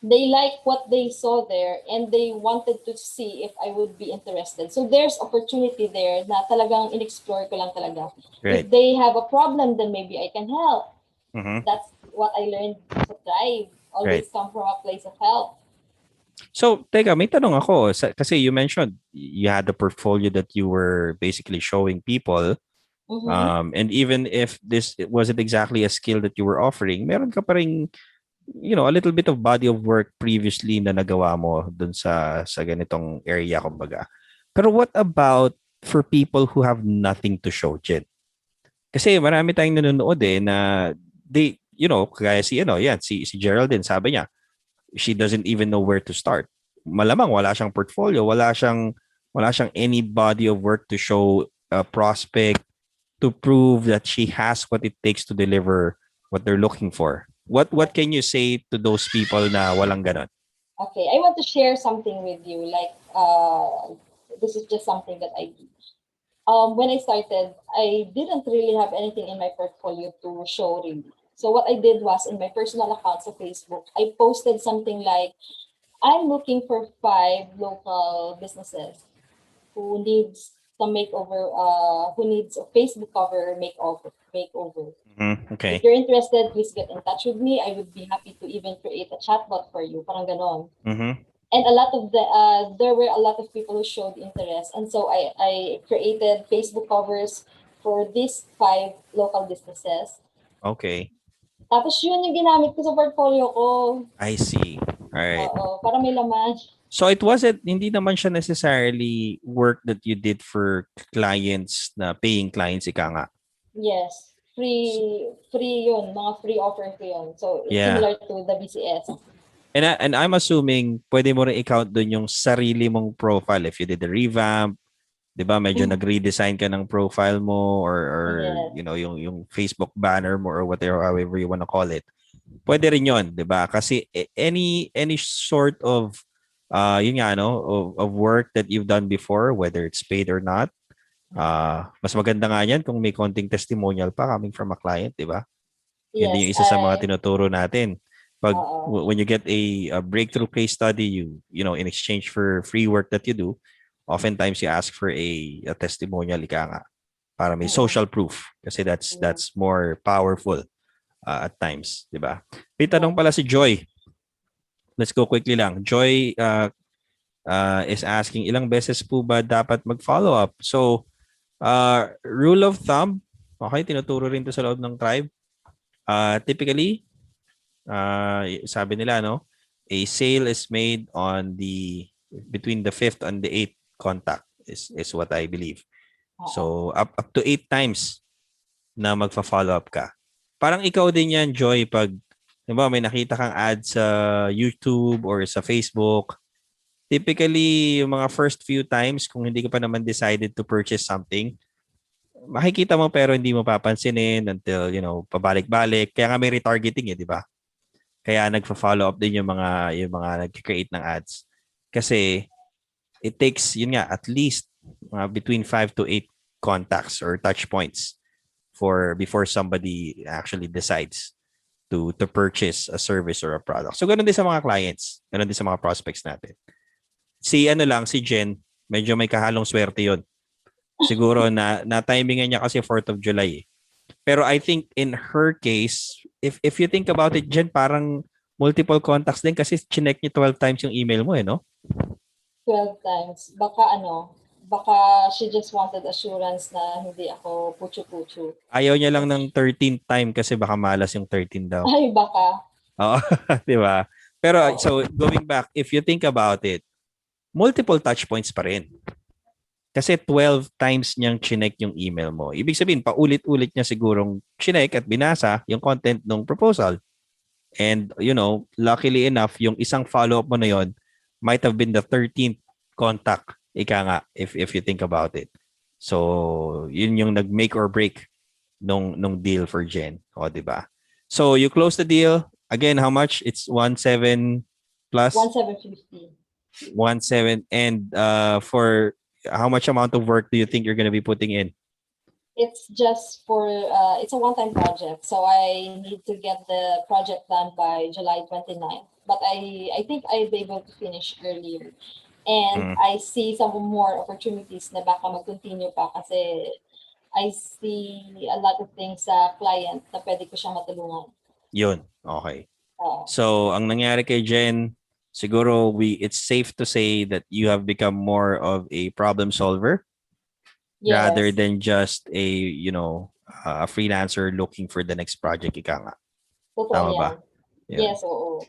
they like what they saw there and they wanted to see if I would be interested. So there's opportunity there na talagang in-explore ko lang talaga. Right. If they have a problem, then maybe I can help. Mm-hmm. That's what I learned sa Thrive. Always come from a place of help. So, teka, may tanong ako. Kasi you mentioned you had a portfolio that you were basically showing people. And even if this wasn't exactly a skill that you were offering, meron ka pa ring, a little bit of body of work previously na nagawa mo dun sa ganitong area, kumbaga. Pero what about for people who have nothing to show, Jen? Kasi marami tayong nanonood na they, kaya si Geraldine, sabi niya, she doesn't even know where to start. Malamang wala siyang portfolio, wala siyang any body of work to show a prospect to prove that she has what it takes to deliver what they're looking for. What can you say to those people na walang ganon? Okay, I want to share something with you. Like this is just something that I do. When I started, I didn't really have anything in my portfolio to show really. So what I did was in my personal account on Facebook, I posted something like, I'm looking for 5 local businesses who needs some makeover, who needs a Facebook cover makeover. Okay. If you're interested, please get in touch with me. I would be happy to even create a chatbot for you. Parang ganon. And a lot of there were a lot of people who showed interest. And so I created Facebook covers for these 5 local businesses. Okay. Tapos yun yung ginamit ko sa portfolio ko. I see. All right. Oo, para may laman. So it wasn't, hindi naman siya necessarily work that you did for clients na paying clients, ika nga. Yes. Free yun. Mga free offer ko yun. So, it's Yeah. similar to the BCS. And I'm assuming pwede mo rin i-count dun yung sarili mong profile if you did a revamp, 'di ba? Medyo nag-redesign ka ng profile mo or Yes. you know, yung Facebook banner mo or whatever, however you wanna call it. Pwede rin 'yon, 'di ba? Kasi any sort of yun nga no, of work that you've done before, whether it's paid or not, mas maganda nga yan kung may konting testimonial pa coming from a client, 'di ba? Yun din Yes. yung isa sa mga tinuturo natin. Pag Oo. when you get a breakthrough case study, you know, in exchange for free work that you do, oftentimes you ask for a testimonial, ika nga, para may social proof kasi that's more powerful at times, 'di ba? May tanong pala si Joy. Let's go quickly lang. Joy is asking, ilang beses po ba dapat mag-follow up? So, rule of thumb, okay, tinuturo rin to sa loob ng tribe. Typically, sabi nila, no, a sale is made on between the 5th and the 8th contact is what I believe. So, up to 8 times na magfa-follow up ka. Parang ikaw din yan, Joy, pag diba, may nakita kang ad sa YouTube or sa Facebook, typically, yung mga first few times, kung hindi ka pa naman decided to purchase something, makikita mo pero hindi mo papansinin until, you know, pabalik-balik. Kaya nga may retargeting di ba? Kaya nagfa-follow up din yung mga nag-create ng ads. Kasi it takes, yun nga, at least between 5 to 8 contacts or touch points before somebody actually decides to purchase a service or a product. So, ganun din sa mga clients. Ganun din sa mga prospects natin. Si Jen, medyo may kahalong swerte yun. Siguro na timingan niya kasi 4th of July. Pero I think in her case, if you think about it, Jen, parang multiple contacts din kasi chinek niya 12 times yung email mo, no? 12 times. Baka she just wanted assurance na hindi ako puchu-puchu. Ayaw niya lang ng 13th time kasi baka malas yung 13 daw. Ay, baka. Oo, di ba? Pero so going back, if you think about it, multiple touch points pa rin. Kasi 12 times niyang chinek yung email mo. Ibig sabihin, paulit-ulit niya sigurong chinek at binasa yung content ng proposal. And, you know, luckily enough, yung isang follow-up mo na yon might have been the 13th contact. Ika nga, if you think about it. So, yun yung nag-make or break nung deal for Jen. O, diba? So, you close the deal. Again, how much? It's 1,700 plus? 1,750. 1,700. And for how much amount of work do you think you're going to be putting in? It's just for, it's a one-time project. So I need to get the project done by July 29th. But I think I'll be able to finish earlier. And I see some more opportunities na baka mag-continue pa kasi I see a lot of things sa client na pwede ko siyang matulungan. Yun. Okay. So, ang nangyari kay Jen, siguro it's safe to say that you have become more of a problem solver rather than just a, you know, a freelancer looking for the next project, ika nga. Tama ba? Yeah. Yes, oo.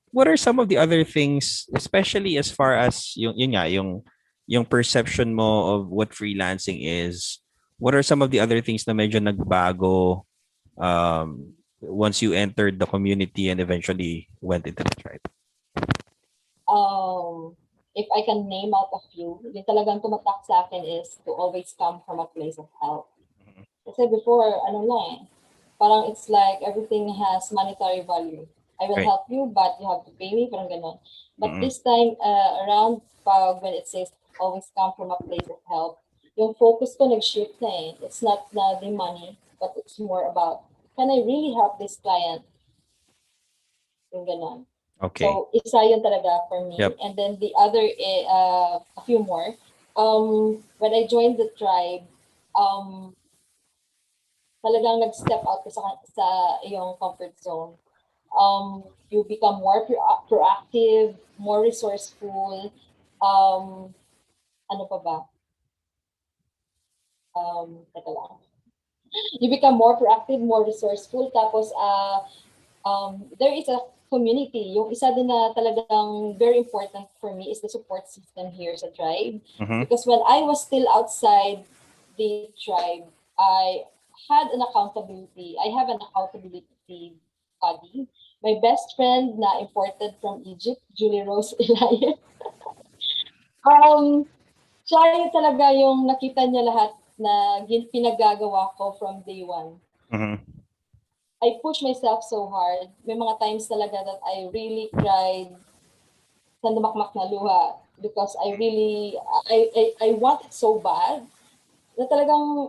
What are some of the other things, especially as far as yung perception mo of what freelancing is? What are some of the other things na medyo nagbago once you entered the community and eventually went into the tribe? If I can name out a few, yung talagang tumatak sa akin is to always come from a place of help. Kasi before, parang it's like everything has monetary value. I will help you, but you have to pay me, parang ganon. But this time around, when it says always come from a place of help, yung focus ko nag-shift na eh. It's not the money, but it's more about, can I really help this client? Yung ganon. Okay. So, isa yun talaga for me. Yep. And then the other, a few more. when I joined the tribe, talagang nag-step out ka sa iyong comfort zone. You become more proactive, more resourceful. Ano pa ba? Teka lang. You become more proactive, more resourceful. Tapos, there is a community. Yung isa din na talagang very important for me is the support system here sa tribe. Mhm. Because when I was still outside the tribe, I have an accountability body. My best friend na imported from Egypt, Julie Rose Elias. Siya yung talaga yung nakita niya lahat na pinagagawa ko from day one. Mhm. I push myself so hard. May mga times talaga that I really cried sa dumakmak na luha because I want it so bad na talagang,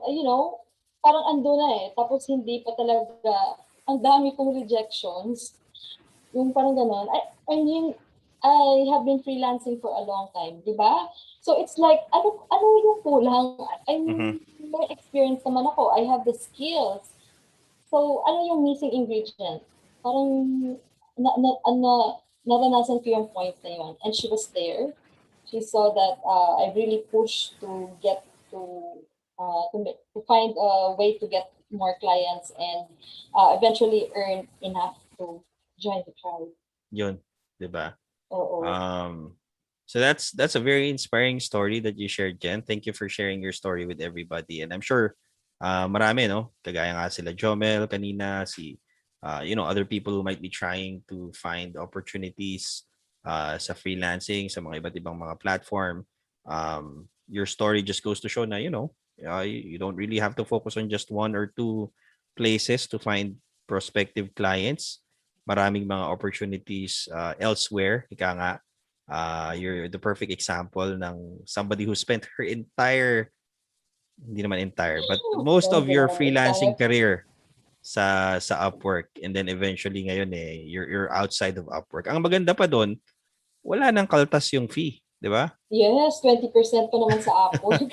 parang ando na eh. Tapos hindi pa talaga, ang dami kong rejections. Yung parang ganon. I mean, I have been freelancing for a long time, di ba? So it's like, ano yung kulang? I mean, may experience naman ako. I have the skills. So, ano yung missing ingredient? Parang naranasan ko yung point na yun. And she was there. She saw that I really pushed to get to find a way to get more clients and eventually earn enough to join the tribe. Yun, 'di ba? Oo. So that's a very inspiring story that you shared, Jen. Thank you for sharing your story with everybody. And I'm sure marami, no? Kagaya nga sila Jomel kanina, other people who might be trying to find opportunities sa freelancing, sa mga iba't ibang mga platform. Your story just goes to show na, you don't really have to focus on just one or two places to find prospective clients. Maraming mga opportunities elsewhere. Ika nga, you're the perfect example ng somebody who spent her hindi naman entire, but most of your freelancing career sa Upwork, and then eventually ngayon you're outside of Upwork. Ang maganda pa doon, wala nang kaltas yung fee, di ba? Yes, 20% pa naman sa Upwork.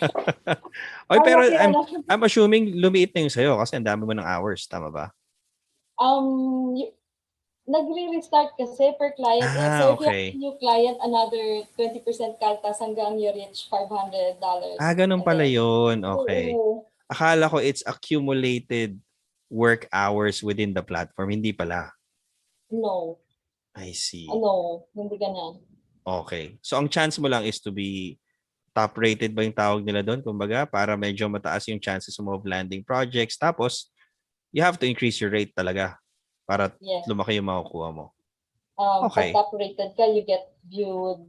Oy, pero I'm assuming lumiit na yung sa'yo kasi ang dami mo ng hours, tama ba? Nagre-restart kasi per client. So if you Okay. have a new client, another 20% kaltas hanggang you reach $500. Ganun pala yun. Okay. Oo. Akala ko it's accumulated work hours within the platform. Hindi pala. No. I see. No, hindi ganun. Okay. So ang chance mo lang is to be top rated ba yung tawag nila doon? Kumbaga, para medyo mataas yung chances mo of landing projects. Tapos, you have to increase your rate talaga para lumaki yung makukuha mo. Okay. Pag top rated ka, you get viewed,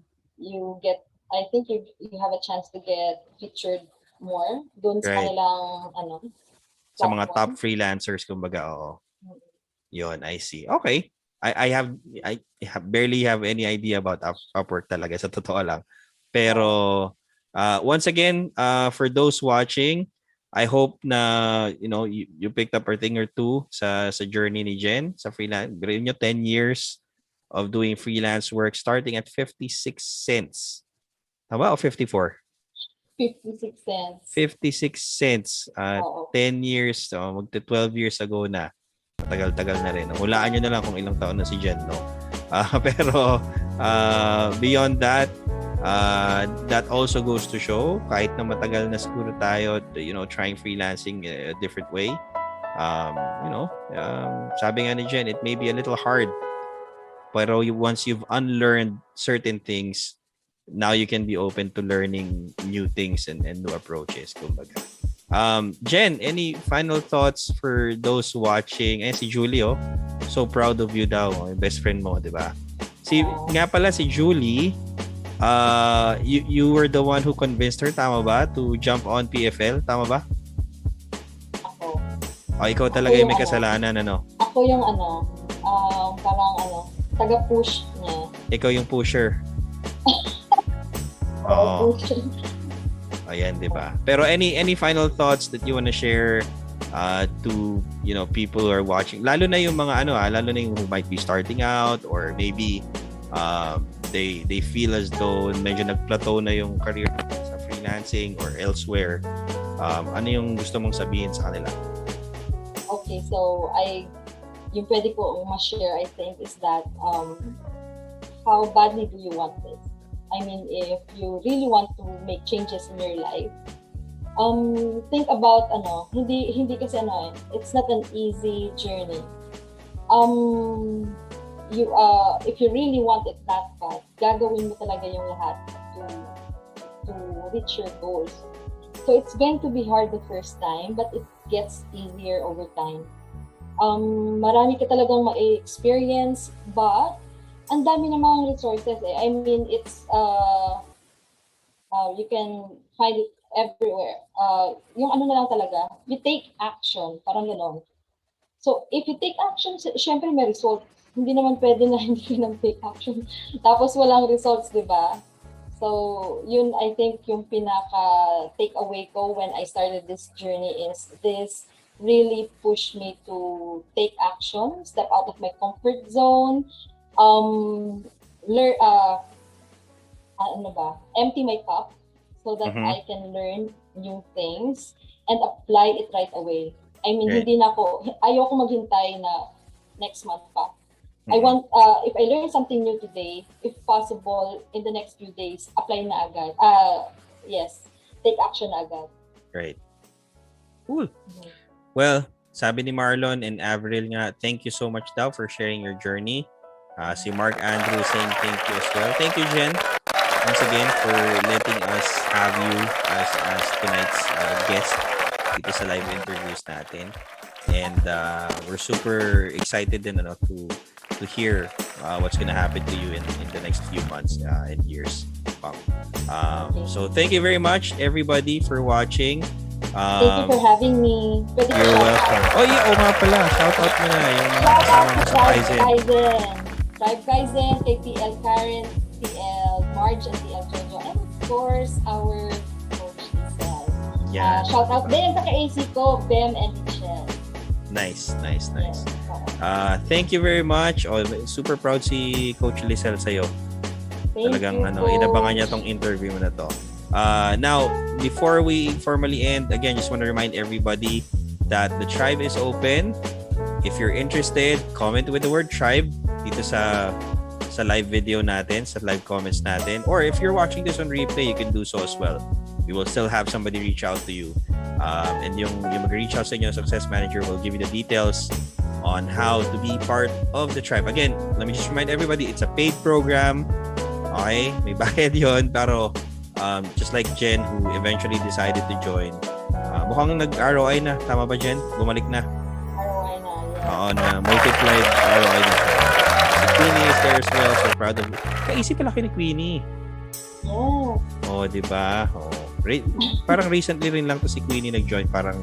I think you have a chance to get featured more doon sa kanilang sa mga top freelancers, kumbaga, oo. Yun, I see. Okay. I barely have any idea about Upwork talaga, sa totoo lang. Pero once again, for those watching, I hope na you picked up a thing or two sa journey ni Jen sa freelance. Gawin nyo 10 years of doing freelance work starting at 56 cents. Tama o 54? 56 cents. 56 cents. 10 years, magta 12 years ago na. Matagal-tagal na rin. Hulaan nyo na lang kung ilang taon na si Jen, no? Pero beyond that, that also goes to show, kahit na matagal na siguro tayo, trying freelancing a different way, sabi nga ni Jen, it may be a little hard, pero once you've unlearned certain things, now you can be open to learning new things and new approaches, kumbaga. Jen, any final thoughts for those watching? Si Julie, so proud of you daw, best friend mo, di ba? Nga pala si Julie, you were the one who convinced her, tama ba, to jump on PFL, tama ba? Ako. Ikaw talaga yung may kasalanan, ano? Ako yung parang taga-push niya. Ikaw yung pusher. Pusher. Ayan, di ba? Pero any final thoughts that you want to share to people who are watching, lalo na yung mga lalo na yung who might be starting out, or maybe they feel as though medyo nag-plateau na yung career sa freelancing or elsewhere, ano yung gusto mong sabihin sa kanila? Okay, so yung pwede ko ma-share, I think, is that how badly do you want this? I mean, if you really want to make changes in your life, think about hindi kasi it's not an easy journey. If you really want it that bad, gagawin mo talaga yung lahat to reach your goals. So it's going to be hard the first time, but it gets easier over time. Marami ka talagang ma-experience, but ang dami namang resources I mean, it's you can find it everywhere. Yung na lang talaga, you take action, parang gano'n. So, if you take action, syempre may results. Hindi naman pwede na hindi ka nag-take action. Tapos walang results, di ba? So, yun, I think, yung pinaka-takeaway ko when I started this journey is this really pushed me to take action, step out of my comfort zone, empty my cup so that I can learn new things and apply it right away. I mean, ayoko maghintay na next month pa. I want, if I learn something new today, if possible, in the next few days, apply na agad. Yes, take action na agad. Right. Cool. Well, sabi ni Marlon and Avril nga, thank you so much daw for sharing your journey. Si Mark Andrew saying thank you as well. Thank you, Jen, once again for letting us have you as tonight's guest dito sa live interviews natin. And we're super excited din to hear what's gonna happen to you in the next few months and years. So thank you very much, everybody, for watching. Thank you for having me. You're welcome. Oh yeah, nga pala. Shout out mo na yung Shout out to sa Kaizen. Tribe Kaizen, kay TL Karen, TL Marge, and TL Jojo. And of course, our coach Michelle. Yeah. Shout out din sa ka-AC ko, Bem and Michelle. Nice. Thank you very much. Super proud si Coach Lizelle sa'yo. Talagang inabangan niya tong interview mo na to. Now, before we formally end, again, just want to remind everybody that the tribe is open. If you're interested, comment with the word tribe dito sa live video natin, sa live comments natin. Or if you're watching this on replay, you can do so as well. We will still have somebody reach out to you. And yung mag-reach out sa inyo, Success Manager will give you the details on how to be part of the tribe. Again, let me just remind everybody, it's a paid program. Okay? May bayad yun. Pero just like Jen, who eventually decided to join, mukhang nag-ROI na. Tama ba, Jen? Bumalik na. ROI na, yeah. Oo, na multiplied ROI na siya. Si Queenie is there as well. So proud of you. Kaisip pala kayo ni Queenie. Yeah. Oh, di ba? Oh. Parang recently rin lang to si Queenie nag-join. Parang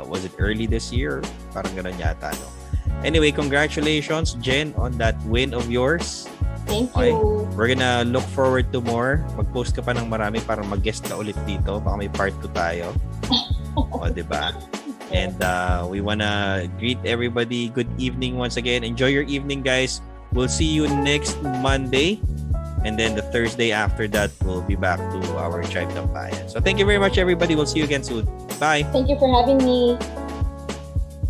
was it early this year? Parang ganun yata, no? Anyway, congratulations, Jen, on that win of yours. Thank you. Okay. We're gonna look forward to more. Mag-post ka pa ng marami para mag-guest ka ulit dito. Baka may part 2 tayo. O, diba? And we wanna greet everybody. Good evening once again. Enjoy your evening, guys. We'll see you next Monday. And then the Thursday after that, we'll be back to our Tribe Tambayan. So thank you very much, everybody. We'll see you again soon. Bye. Thank you for having me.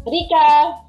Rika!